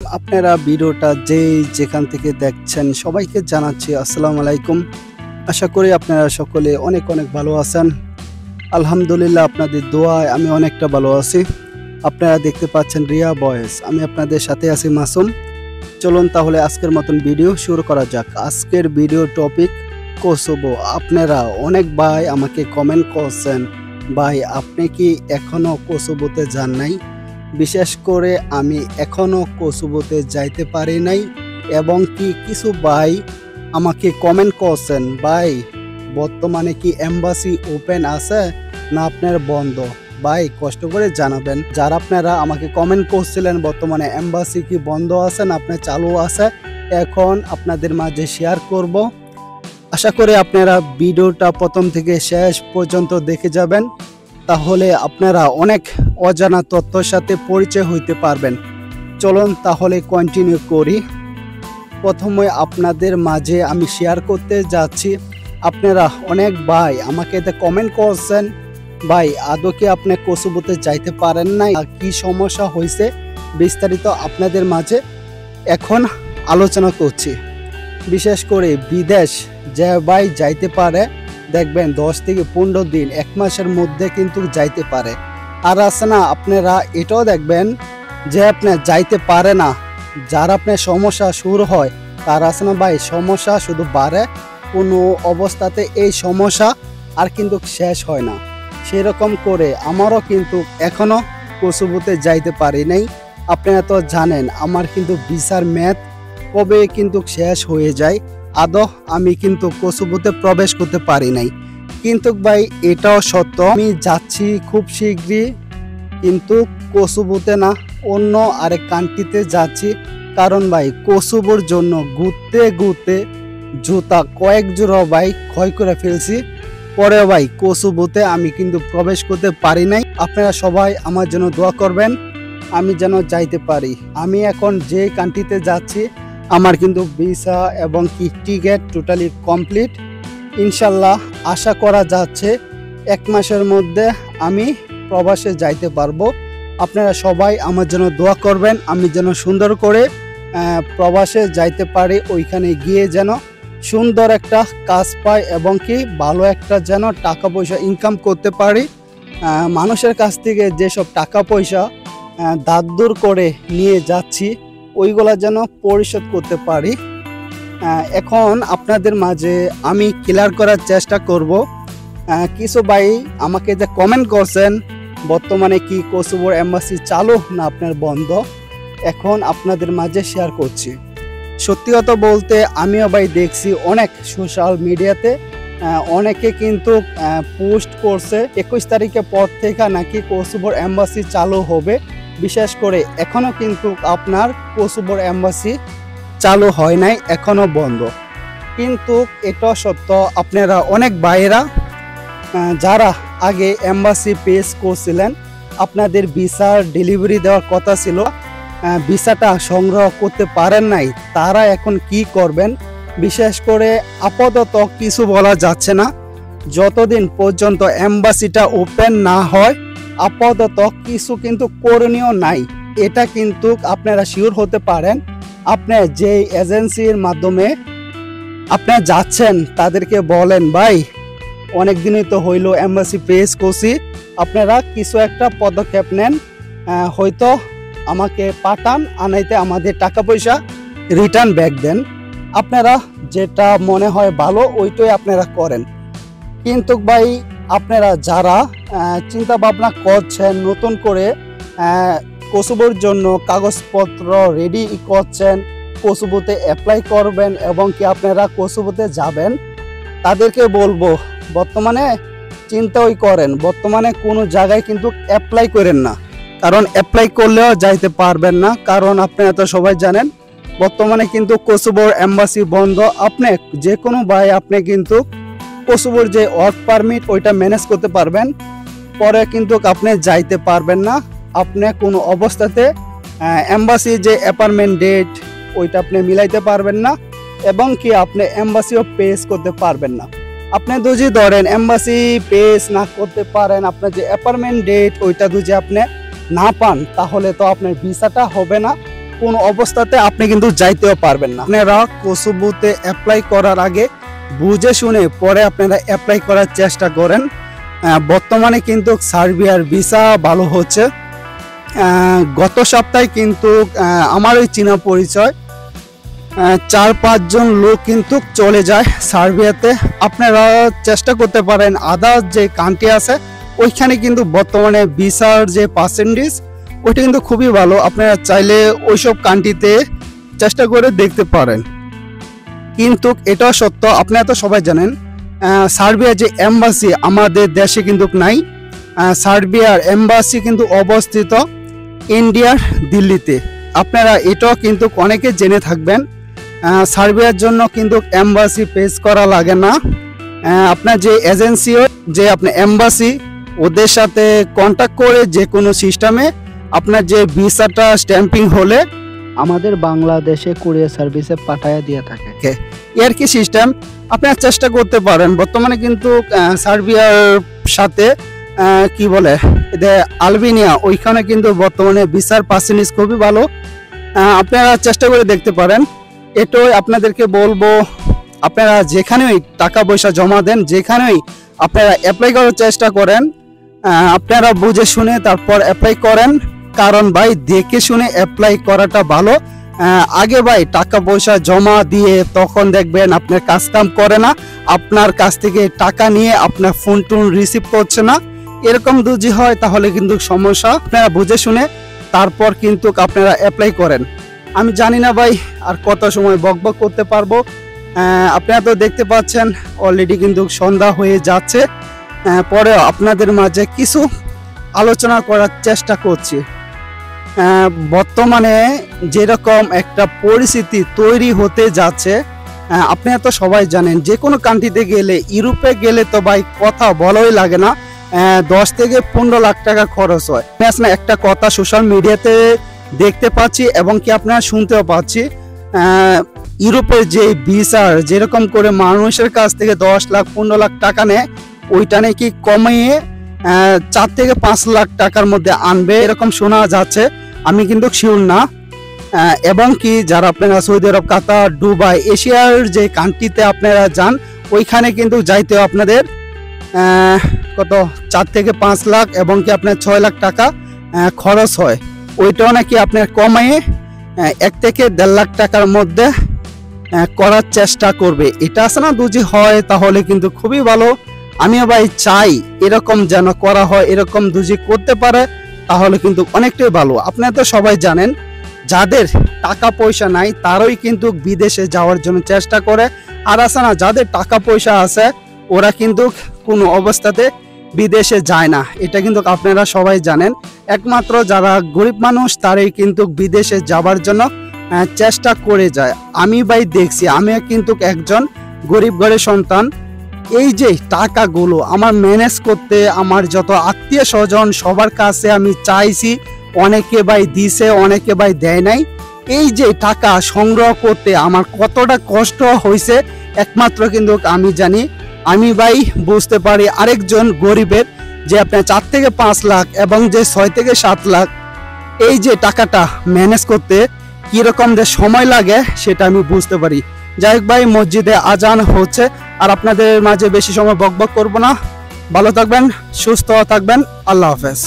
আপনারা ভিডিওটা যেখান থেকে দেখছেন সবাইকে জানাচ্ছি আসসালামু আলাইকুম। আশা করি আপনারা সকলে অনেক ভালো আছেন। আলহামদুলিল্লাহ আপনাদের দোয়ায় আমি অনেকটা ভালো আছি। আপনারা দেখতে পাচ্ছেন রিয়া ভয়েস, আমি আপনাদের সাথে আছি মাসুম। চলুন তাহলে আজকের মতন ভিডিও শুরু করা যাক। আজকের ভিডিও টপিক কোসোভো। আপনারা অনেক ভাই আমাকে কমেন্ট করছেন, ভাই আপনি কি এখনো কোসোভোতে যান নাই? বিশেষ করে আমি এখনো কোসোভোতে যাইতে পারি নাই এবং কি কিছু ভাই আমাকে কমেন্ট করছেন, ভাই বর্তমানে কি এম্বাসি ওপেন আছে না আপনার বন্ধ? ভাই কষ্ট করে জানাবেন। যারা আপনারা আমাকে কমেন্ট করছিলেন বর্তমানে এম্বাসি কি বন্ধ আছে না আপনার চালু আছে, এখন আপনাদের মাঝে শেয়ার করব। আশা করি আপনারা ভিডিওটা প্রথম থেকে শেষ পর্যন্ত দেখে যাবেন, তাহলে আপনারা অনেক অজানা তথ্যের সাথে পরিচয় হইতে পারবেন। চলুন তাহলে কন্টিনিউ করি। প্রথমে আপনাদের মাঝে আমি শেয়ার করতে যাচ্ছি, আপনারা অনেক ভাই আমাকে কমেন্ট করছেন, ভাই আদৌ কি আপনি কোসোভোতে যাইতে পারেন নাই, কি সমস্যা হয়েছে বিস্তারিত আপনাদের মাঝে এখন আলোচনা করছি। বিশেষ করে বিদেশ যে ভাই যাইতে পারে, দেখবেন 10 থেকে 15 দিন 1 মাসের মধ্যে কিন্তু যাইতে পারে। আর আছে না আপনারা এটাও দেখবেন যে আপনি যাইতে পারে না, যার আপনার সমস্যা শুরু হয় তার আছে না ভাই সমস্যা শুধু বাড়ে, কোনো অবস্থাতে এই সমস্যা আর কিন্তু শেষ হয় না। সেরকম করে আমারও কিন্তু এখনো কোসোভোতে যাইতে পারি নাই। আপনারা তো জানেন আমার কিন্তু ভিসার মেয়াদ কবে কিন্তু শেষ হয়ে যায়, আদৌ আমি কিন্তু কোসোভোতে প্রবেশ করতে পারি নাই। কিন্তু ভাই এটাও সত্য, আমি যাচ্ছি খুব শীঘ্রই, কিন্তু কোসোভোতে না অন্য আরেক কান্ট্রিতে যাচ্ছি। কারণ ভাই কোসোভোর জন্য ঘুরতে জুতা কয়েক জোড়া ভাই ক্ষয় করে ফেলছি, পরে ভাই কোসোভোতে আমি কিন্তু প্রবেশ করতে পারি নাই। আপনারা সবাই আমার জন্য দোয়া করবেন আমি যেন যাইতে পারি। আমি এখন যে কান্ট্রিতে যাচ্ছি আমার কিন্তু ভিসা এবং কি টিকিট টোটালি কমপ্লিট। ইনশাল্লাহ আশা করা যাচ্ছে 1 মাসের মধ্যে আমি প্রবাসে যাইতে পারবো। আপনারা সবাই আমার জন্য দোয়া করবেন আমি যেন সুন্দর করে প্রবাসে যাইতে পারি, ওইখানে গিয়ে যেন সুন্দর একটা কাজ পাই এবং কি ভালো একটা যেন টাকা পয়সা ইনকাম করতে পারি। মানুষের কাছ থেকে যেসব টাকা পয়সা ধার করে নিয়ে যাচ্ছি ওইগুলা যেন পরিশোধ করতে পারি। এখন আপনাদের মাঝে আমি ক্লিয়ার করার চেষ্টা করব। কিছু ভাই আমাকে যে কমেন্ট করছেন বর্তমানে কি কোসোভোর এম্বাসি চালু না আপনার বন্ধ, এখন আপনাদের মাঝে শেয়ার করছি। সত্যি কথা বলতে আমিও ভাই দেখছি অনেক সোশ্যাল মিডিয়াতে অনেকে কিন্তু পোস্ট করছে 21 তারিখের পর থেকে নাকি কোসোভোর এম্বাসি চালু হবে। বিশেষ করে এখনো কিন্তু আপনার কোসোভোর এম্বাসি চালু হয় নাই, এখনো বন্ধ। কিন্তু এটা সত্য, আপনারা অনেক ভাইয়েরা যারা আগে এম্বাসি পেজ করছিলেন আপনাদের ভিসার ডেলিভারি দেওয়ার কথা ছিল, ভিসাটা সংগ্রহ করতে পারেন নাই, তারা এখন কি করবেন? বিশেষ করে আপাতত কিছু বলা যাচ্ছে না, যতদিন পর্যন্ত এম্বাসিটা ওপেন না হয় আপাতত কিছু কিন্তু করণীয় নাই। এটা কিন্তু আপনারা শিওর হতে পারেন, আপনি যে এজেন্সির মাধ্যমে আপনি যাচ্ছেন তাদেরকে বলেন, ভাই অনেক দিনই তো হইলো এম্বাসি পেজ করছি, আপনারা কিছু একটা পদক্ষেপ নেন, হয়তো আমাকে পাঠান, আনাইতে আমাদের টাকা পয়সা রিটার্ন ব্যাক দেন। আপনারা যেটা মনে হয় ভালো ওইটাই আপনারা করেন। কিন্তু ভাই আপনারা যারা চিন্তা ভাবনা করছেন নতুন করে কোসোভোর জন্য কাগজপত্র রেডি করছেন, কোসোভোতে অ্যাপ্লাই করবেন এবং কি আপনারা কোসোভোতে যাবেন, তাদেরকে বলবো বর্তমানে চিন্তাই করেন, বর্তমানে কোনো জায়গায় কিন্তু অ্যাপ্লাই করেন না, কারণ অ্যাপ্লাই করলেও যাইতে পারবেন না। কারণ আপনারা তো সবাই জানেন বর্তমানে কিন্তু কোসোভোর এম্বাসি বন্ধ। আপনি যে কোনো ভাই আপনি কিন্তু কোসোভোর যে ওয়ার্ক পারমিট ওইটা ম্যানেজ করতে পারবেন, পরে কিন্তু আপনি যাইতে পারবেন না। আপনি কোনো অবস্থাতে এম্বাসি যে অ্যাপয়েন্টমেন্ট ডেট ওইটা আপনি মিলাইতে পারবেন না এবং কি আপনি এম্বাসিও পেজ করতে পারবেন না। আপনি যদি ধরেন এম্বাসি পেজ না করতে পারেন, আপনার যে অ্যাপয়েন্টমেন্ট ডেট ওইটা যদি আপনি না পান তাহলে তো আপনার ভিসাটা হবে না। কোন অবস্থাতে আপনি কিন্তু যাইতেও পারবেন না। আপনারা কোসোভোতে অ্যাপ্লাই করার আগে বুঝে শুনে পরে আপনারা অ্যাপ্লাই করার চেষ্টা করেন। বর্তমানে কিন্তু সার্বিয়ার ভিসা ভালো হচ্ছে। গত সপ্তাহে কিন্তু আমার ওই চীনা পরিচয় 4-5 জন লোক কিন্তু চলে যায় সার্বিয়াতে। আপনারা চেষ্টা করতে পারেন আদার্স যে কান্ট্রি আছে ওইখানে কিন্তু বর্তমানে ভিসার যে পার্সেন্টেজ ওইটা কিন্তু খুবই ভালো। আপনারা চাইলে ওইসব কান্ট্রিতে চেষ্টা করে দেখতে পারেন। কিন্তু এটাও সত্য, আপনারা তো সবাই জানেন সার্বিয়ার যে এম্বাসি আমাদের দেশে কিন্তু নাই। সার্বিয়ার এম্বাসি কিন্তু অবস্থিত ইন্ডিয়ার দিল্লিতে। আপনারা এটাও কিন্তু অনেকে জেনে থাকবেন। সার্বিয়ার জন্য কিন্তু এম্বাসি পেজ করা লাগে না। আপনার যে এজেন্সি যে আপনার এম্বাসি ওদের সাথে কন্ট্যাক্ট করে যে কোনো সিস্টেমে আপনার যে ভিসাটা স্ট্যাম্পিং হলে আমাদের বাংলাদেশে কুরিয়ার সার্ভিসে পাঠায়া দিয়ে থাকে। এর কি সিস্টেম আপনারা চেষ্টা করতে পারেন। বর্তমানে কিন্তু সার্বিয়ার সাথে কি বলে আলবেনিয়া ওইখানে কিন্তু বর্তমানে ভিসার পার্সেন্টেজ খুবই ভালো। আপনারা চেষ্টা করে দেখতে পারেন। এটাই আপনাদেরকে বলবো, আপনারা যেখানেই টাকা পয়সা জমা দেন, যেখানেই আপনারা অ্যাপ্লাই করার চেষ্টা করেন, আপনারা বুঝে শুনে তারপর অ্যাপ্লাই করেন। কারণ ভাই দেখে শুনে অ্যাপ্লাই করাটা ভালো। আগে ভাই টাকা পয়সা জমা দিয়ে তখন দেখবেন আপনার কাজ কাম করে না, আপনার কাছ থেকে টাকা নিয়ে আপনার ফোন টোন রিসিভ করছে না, এরকম যদি হয় তাহলে কিন্তু সমস্যা। আপনারা বুঝে শুনে তারপর কিন্তু আপনারা অ্যাপ্লাই করেন। আমি জানি না ভাই আর কত সময় বকবক করতে পারবো। আপনারা তো দেখতে পাচ্ছেন অলরেডি কিন্তু সন্ধ্যা হয়ে যাচ্ছে। পরে আপনাদের মাঝে কিছু আলোচনা করার চেষ্টা করছি। বর্তমানে যেরকম একটা পরিস্থিতি তৈরি হতে যাচ্ছে, আপনারা তো সবাই জানেন যে কোনো কান্ট্রিতে গেলে, ইউরোপে গেলে তো ভাই কথা বলাই লাগে না, 10 থেকে 15 লাখ টাকা খরচ হয়। একটা কথা সোশ্যাল মিডিয়াতে দেখতে পাচ্ছি এবং কি আপনারা শুনতেও পাচ্ছি, ইউরোপের যে ভিসার যেরকম করে মানুষের কাছ থেকে 10 লাখ 15 লাখ টাকা নেয়, ওইটা নাকি কমিয়ে 4 থেকে 5 লাখ টাকার মধ্যে আনবে এরকম শোনা যাচ্ছে। আমি কিন্তু শিওর না। এবং কি যারা আপনারা সৌদি আরব, কাতার, দুবাই, এশিয়ার যে কান্ট্রিতে আপনারা যান ওইখানে কিন্তু যাইতেও আপনাদের কত 4 থেকে 5 লাখ এবং কি আপনার 6 লাখ টাকা খরচ হয়। ওইটাও নাকি আপনার কমিয়ে 1 থেকে 1.5 লাখ টাকার মধ্যে করার চেষ্টা করবে। এটা আছে না, যদি হয় তাহলে কিন্তু খুবই ভালো। আমিও ভাই চাই এরকম যেন করা হয়, এরকম যদি করতে পারে তাহলে কিন্তু অনেকটাই ভালো। আপনারা তো সবাই জানেন যাদের টাকা পয়সা নাই তারাই কিন্তু বিদেশে যাওয়ার জন্য চেষ্টা করে, আর আছে না যাদের টাকা পয়সা আছে ওরা কিন্তু কোনো অবস্থাতে বিদেশে যায় না। এটা কিন্তু আপনারা সবাই জানেন। একমাত্র যারা গরিব মানুষ তারাই কিন্তু বিদেশে যাবার জন্য চেষ্টা করে যায়। আমি ভাই দেখছি, আমি কিন্তু একজন গরিব ঘরের সন্তান। এই যে টাকাগুলো আমার ম্যানেজ করতে আমার যত আত্মীয় স্বজন সবার কাছে আমি চাইছি, অনেকে ভাই দিছে, অনেকে ভাই দেয় নাই। এই যে টাকা সংগ্রহ করতে আমার কতটা কষ্ট হয়েছে একমাত্র কিন্তু আমি জানি। আমি ভাই বুঝতে পারি আরেকজন গরিবের যে আপনার 4 থেকে 5 লাখ এবং যে 6 থেকে 7 লাখ এই যে টাকাটা ম্যানেজ করতে কিরকম যে সময় লাগে সেটা আমি বুঝতে পারি। যাই হোক ভাই, মসজিদে আজান হচ্ছে, আর আপনাদের মাঝে বেশি সময় বকবক করব না। ভালো থাকবেন, সুস্থ থাকবেন, আল্লাহ হাফেজ।